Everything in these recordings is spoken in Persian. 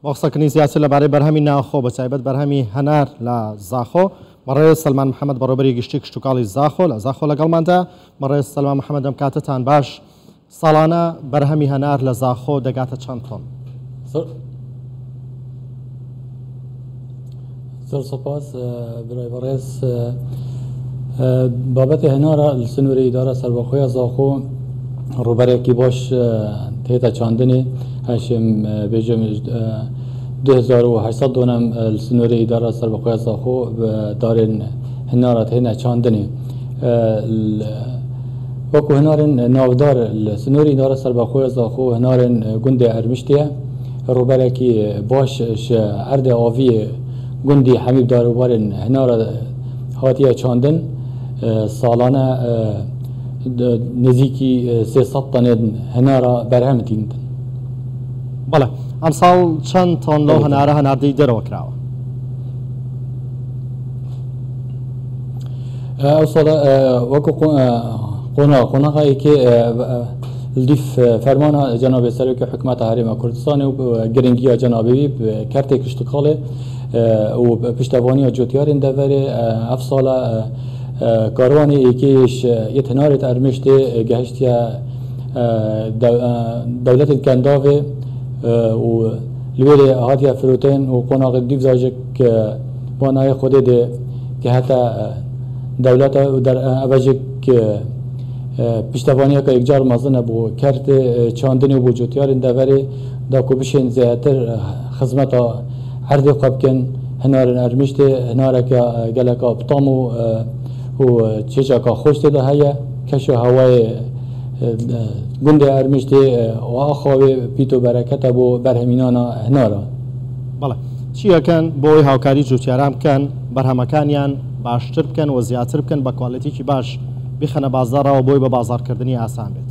بۆقسەکردنی زیاتر لەبارەی بەرهەمی ناوخۆ بە تایبەت بەرهەمی هەنار لە زاخۆ بەڕێز سلمان محەممەد بەڕێوەبەری گشتی کشتتوکاڵی زاخۆ لە زاخۆ لەگەڵماندا بەڕێز سلمان محەممەد ئەم کاتتان باش ساڵانە بەرهەمی هەنار لە زاخۆ دەگاتە چەند تۆن؟ زۆر سەپاس برای بەڕێز بابەتی هەنارە لە سنووری ئیدارە سەربەخۆیە زاخۆ ڕووبەرێکی باش تێتە چاندنێ هەشم بێژم 2800 دۆنەم لە سنووری ئیدارە سەربەخۆیە زاخۆ دارێن هەنارە تێنە چاندنێ وەکو هەنارên ناودار لە سنووری ئیدارە سەربەخۆیە زاخۆ هەنارên گوندê ئەرمیشتیە ڕووبەرێکی باش ئەردê aviyê gundî hemî darobarên هەنارە hatiye çandin salane nêzîkî 300 tonên هەنارە berhem tînin. بەڵێ ئەم ساڵ چەند تۆن لەو هەنارە هەناردەی دەرەوە کراوە؟ ئەو ساڵە وەکو قۆناغایەکێ لیف فەرمانە جەنابێ سەرۆکی حکومەتە هەرێما کوردستانê û girîngiya cenabê wî kertê kiştîqalê û piştevaniya cotiyarên deverê ev sala karwanê êkêş yê henarê ermiştê gehiştiye dewletên kendavê û li wêrê hatiye firotên û qonaxê dîvzajek wanayê xwedê de gehete dewleta û evejek piştevaniyeka yekcar mezin hebû kertê çandinê û cotiyarên deverê da ku bişên zêdetir xizmeta herdê xwe bikin هنارên ermiştê hinareka geleka bitam û çêçeka xweş tê de heye keşa hewayê gundê ermiştê û axavê pît û berekete bû berhemînana hinara. بەڵێ چیەکەن بۆی هاوکاری جوتیاران بکەن بەرهەمەکانیان باشتر بکەن و زیاتر بکەن بە کواڵیتێکی باش بخەنە بازارەوە بۆی بە بازارکردنی ئاسان بێت؟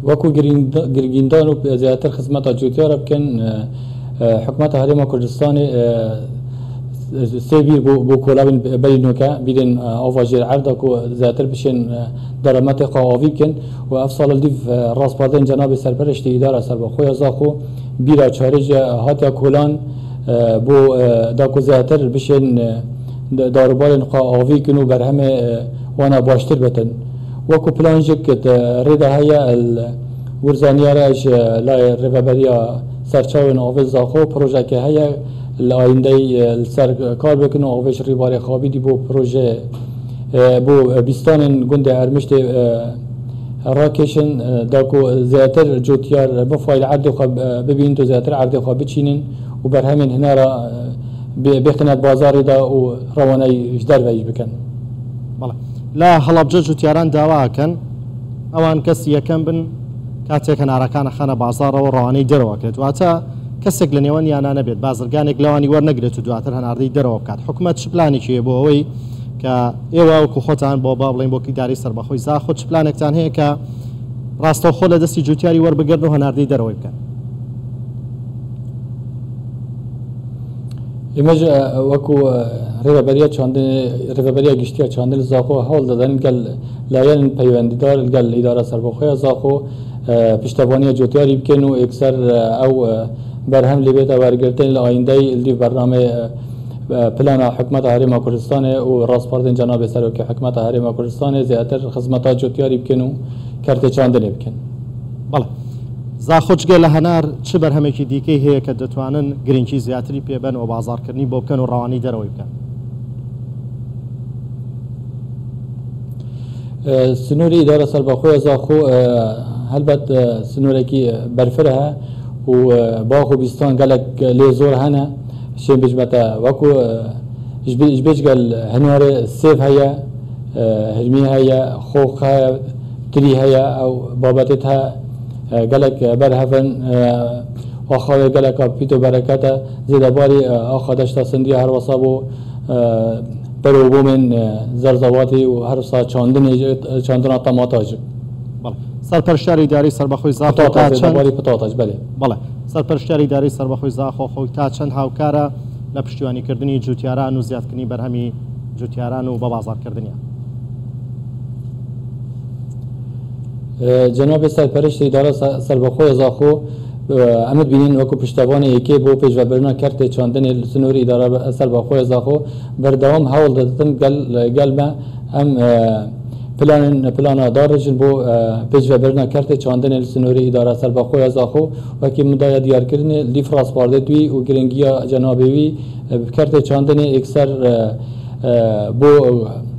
وەکو گرگیندان و زیاتر خزمەتە جوتیارە بکەن حکومەتە هەرێما کوردستانê sê bîr bû kolavên berî nûke bîrên ava jêrerda ku zêtir bişên derametê xwe avî bikin û ev sal dîv rastbardeyên cenabê serpereştê îdara serbexweya Zaxo bîra çarê ji hatiya kolan bû da ku zêtir bişên darobarên xwe avî bikin û berhemê wana baştir bitin. وەکو پلانێک ڕێدا هەیە وەرزانیارە ji لای ڕێڤەبەریya سەرچاوên avê Zaxo projeke heye li ayîndeyê li ser kar bikin û avê ji rêbarê xwabîdî bû proje bû bîstanên gundê ermiştê rakêşin da ku zêtir cotiyar bifayl erdê xwe bibînin û zêtir erdê xwe biçînin û berhemên hinara bixîne bazarê da û rewanayî ji derve jî bikin. لا هەڵەبجە جوتیاران داواکەن ئەوان کەس یەکەم بن کاتێک هەنارەکانە خانە بازارەوە ڕەوانەی دەرەوەکرێت واتە کەسێک لە نێوان یانە نەبێت بازرگانێک لەوانی وەرنەگرێت و دواتر هەناردەی دەرەوە بکات. حکوومەت چ پلانێکی بۆ ئەوەی کە ئێوە وەکو خۆتان بۆ با بڵێن بۆکی داری سەربەخۆی زاخۆ چ پلانێکتان هەیە کە ڕاستەوخۆ لە دەستی جوتیاری وەربگرن و هەناردەی دەرەوەی بکەن؟ ئێمەش وەکو ڕێڤەبەریە گشتیە چاندن Zaxo هەوڵ دەدەن گەل لایەن پەیوەندیدار گەل ئیدارە سەربەخۆیە Zaxo پشتەوانیە جوتیاری بکەن و یەکسەر ئەو بەرهەم لێ بێتە وەرگرتن لە ئایندەی لیڤ بەرنامە پلانە حکومەتە هەرێما کوردستانê û ڕاستپاردên cenabê serokê حکومەتە هەرێما کوردستانê زیاتر خزمەتا جوتیاری بکەن و کەرتێ چاندنێ بکەن. بەڵێ زاخۆ جگە لە هەنار چ بەرهەمێکی دیکەی هەیە کە دەتوانن گرنگی زیاتری پێبەن و بازارکردنی بۆ بکەن و ڕەوانەی دەرەوەی بکەن؟ سنووری ئیدارە سەربەخۆیە Zaxo هەلبەت سنوورێکی بەرفرە هەیە و باخ و بیستان gelek lê zor hene şên bijmete wekû ji bêjgel henarê sêv heye hirmî heye xoox heye tirî heye ew babetê he gelek berhevin axavê geleka pît û berekete zêdebarî axa deşta sindiya her wesa bû berobûmên zerzevatî û her wisa çandina temata jî. سەرپەرشتیاری ئیداری سەربەخۆی Zaxo بەڵێ سەرپەرشتیاری ئیداری سەربەخۆی Zaxo خۆی تا چەند هاوکارە لە پشتیوانیکردنی جوتیاران و زیادکردنی بەرهەمی جوتیاران و بە بازارکردنیان؟ جناب سرپرست اداره سربخوی زاخو امید بینین وکو پشتوانه یکی بو پیشوبرنا کرد چاندن سنوری اداره سربخوی زاخو بردوام حول دادن گل ما ام پلان دارجن بو پیشوبرنا کرد چاندن سنوری اداره سربخوی زاخو وکی مدای دیار کردن لی فراس پارده توی و گرنگیا جنابی کرد چاندن اکثر بو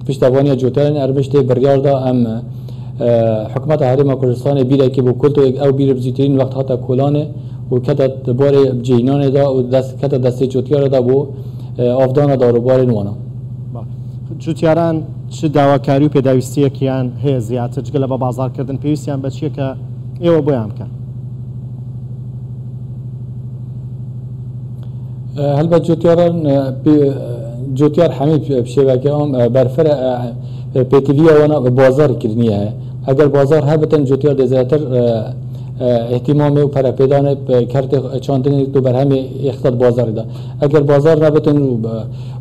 پشتوانی جوترن ارمشته بریاردا ام حکومت هرم کردستان بیره که با کل او بیره بزیترین وقت هاتا کلانه و کتت بار جینان دا و کتت دسته جوتیار دا بو افدان دا رو بار نوانا جوتیاران چه داواکاری و پیداویستی کیان هی زیادتر جگل با بازار کردن پیوستیان بچیه که ایوه بویان کن هلبت جوتیار همه بشیوه که هم برفر پیتوی وانا بازار کردنیه اگر بازار ها بتن جوتیار دیزاتر اهتمام و پرپیدان کرد چاندن تو بر همه اقتصاد بازار ده اگر بازار نبتن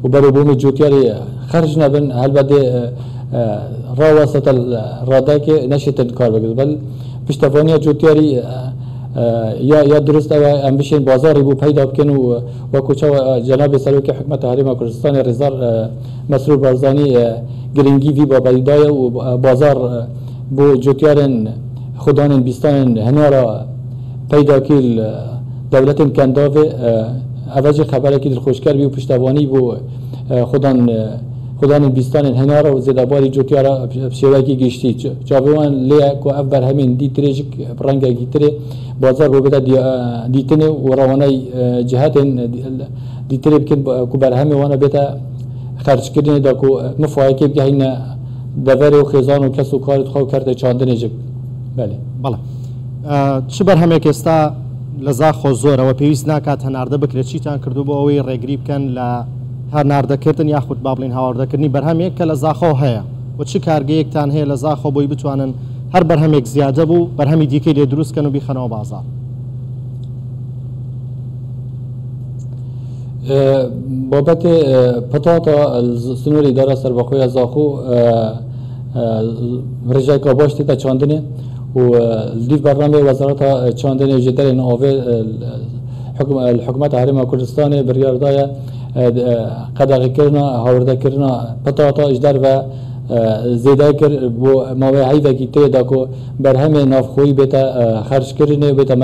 و برای بوم جوتیاری خرج نبن البته را وسط راده که نشیتن کار بگذار بل پشتوانی جوتیاری یا درست و امبیشن بازاری بو پیدا بکن و کوچا جناب سروک حکومت هرم کردستان رضا مسرور بارزانی گرینگی وی با پیدای و بازار بو جوتیارن خودان بیستان هنارا پیدا کیل دولت کنداوه اوج خبره که خوشکر بی و پشتوانی بو خودان بیستان هنارا و زداباری جوتیارا شوکی گشتی جاوان لیا کو افبر همین دیتریج رنگ گیتره بازار بو بده دیتنه و روانای جهات دیتری بکن کو بر همه وانا بده خرج کردن دا کو مفاهی که هین دور و خزان و کس و کارت خو کرده چاندن جب بله چه برهمه که استا لزا خو زور و پیوست نکات هنارده بکره چی تان کردو با اوی ریگری بکن ل هنارده کردن یا خود بابلین هاورده کردنی برهمه که لزا خو هیا و چه کارگی یک تان هی لزا خو بوی بتوانن هر برهمه یک زیاده بو برهمی دیگه لی دروست کنو بیخنو بازار بابت پتاتا سنوری اداره سربخوی زاخو رجای کاباش تا چاندنه و لیف برنامه وزارت چاندنه جدر نوآوری حکومت هرم کردستان بریاردای قداغی کردن هاورده کردن پتاتا اجدر و زیاده کرد بو موای هیوه گیته دا کو بر همه نافخویی بیتا خرج کردنه بیتا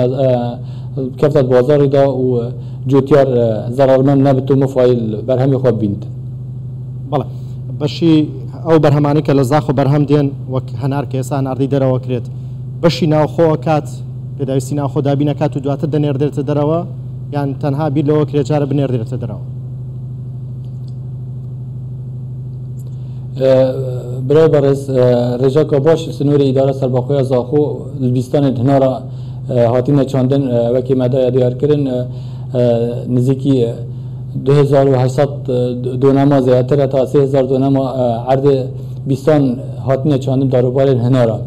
کفتت بازاری دا و جوتیار ضررمند نبتو مفایل بر همه خواب بیند بله بشی او برهمانی که لزاخو برهم دین و هنار کیسا هناردی در وکرید بشی ناو خو کات پیدایستی ناو خو دابینه کات و دواتر دنیر درت دروا یعنی تنها بیر لو وکرید جاره بنیر درت دروا برای برز رجا کاباش سنوری اداره سربخوی زاخو لبستان هنارا هاتین چاندن وکی مدای دیار کردن نزدیکی 2800 دونما زیادتر تا 3000 دونما عرض بیستان هاتین چاندن داروبار هنارا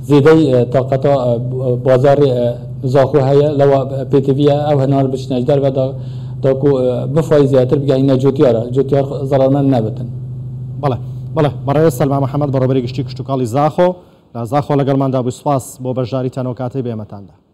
زیده طاقت بازار زاخو هیا لو پیتوی او هنار بشنجدر و دا کو مفای زیادتر بگه این جوتیار ضررمند نبتن بله برای سلمى محمد برابری گشتی کشتوکالی زاخو لا زاخو لەگەڵماندا بوو سپاس بۆ بەشداریتان و کاتەی بێمەتاندا